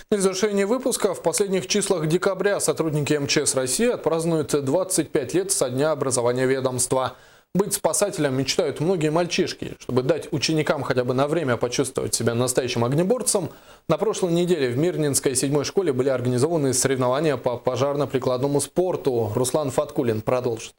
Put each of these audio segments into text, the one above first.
На завершение выпуска в последних числах декабря сотрудники МЧС России отпразднуют 25 лет со дня образования ведомства. Быть спасателем мечтают многие мальчишки. Чтобы дать ученикам хотя бы на время почувствовать себя настоящим огнеборцем, на прошлой неделе в Мирнинской 7-й школе были организованы соревнования по пожарно-прикладному спорту. Руслан Фаткулин продолжит.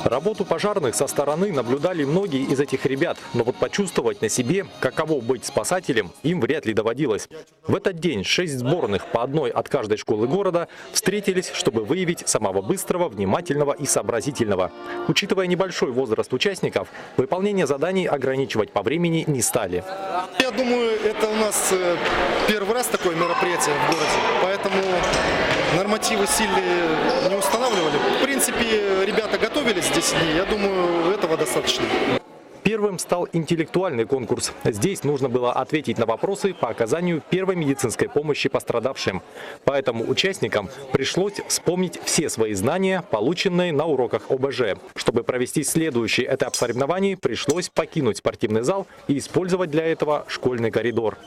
Работу пожарных со стороны наблюдали многие из этих ребят, но вот почувствовать на себе, каково быть спасателем, им вряд ли доводилось. В этот день 6 сборных, по одной от каждой школы города, встретились, чтобы выявить самого быстрого, внимательного и сообразительного. Учитывая небольшой возраст участников, выполнение заданий ограничивать по времени не стали. Я думаю, это у нас первый раз такое мероприятие в городе, поэтому нормативы сильные не устанавливали. В принципе, ребята готовились 10 дней, я думаю, этого достаточно. Первым стал интеллектуальный конкурс. Здесь нужно было ответить на вопросы по оказанию первой медицинской помощи пострадавшим. Поэтому участникам пришлось вспомнить все свои знания, полученные на уроках ОБЖ. Чтобы провести следующий этап соревнований, пришлось покинуть спортивный зал и использовать для этого школьный коридор.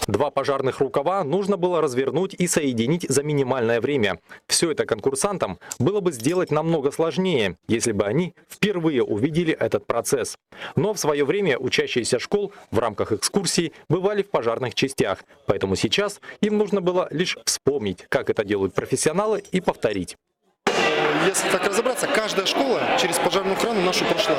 Два пожарных рукава нужно было развернуть и соединить за минимальное время. Все это конкурсантам было бы сделать намного сложнее, если бы они впервые увидели этот процесс. Но в свое время учащиеся школ в рамках экскурсий бывали в пожарных частях, поэтому сейчас им нужно было лишь вспомнить, как это делают профессионалы, и повторить. Если так разобраться, каждая школа через пожарную охрану нашу прошла.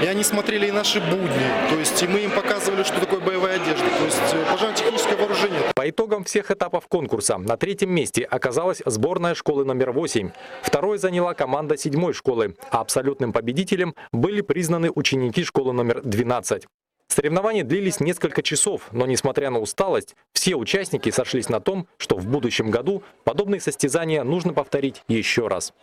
И они смотрели и наши будни, то есть и мы им показывали, что такое боевая одежда, то есть пожарно-техническое вооружение. По итогам всех этапов конкурса на третьем месте оказалась сборная школы номер 8. Второе заняла команда 7-й школы, а абсолютным победителем были признаны ученики школы номер 12. Соревнования длились несколько часов, но несмотря на усталость, все участники сошлись на том, что в будущем году подобные состязания нужно повторить еще раз.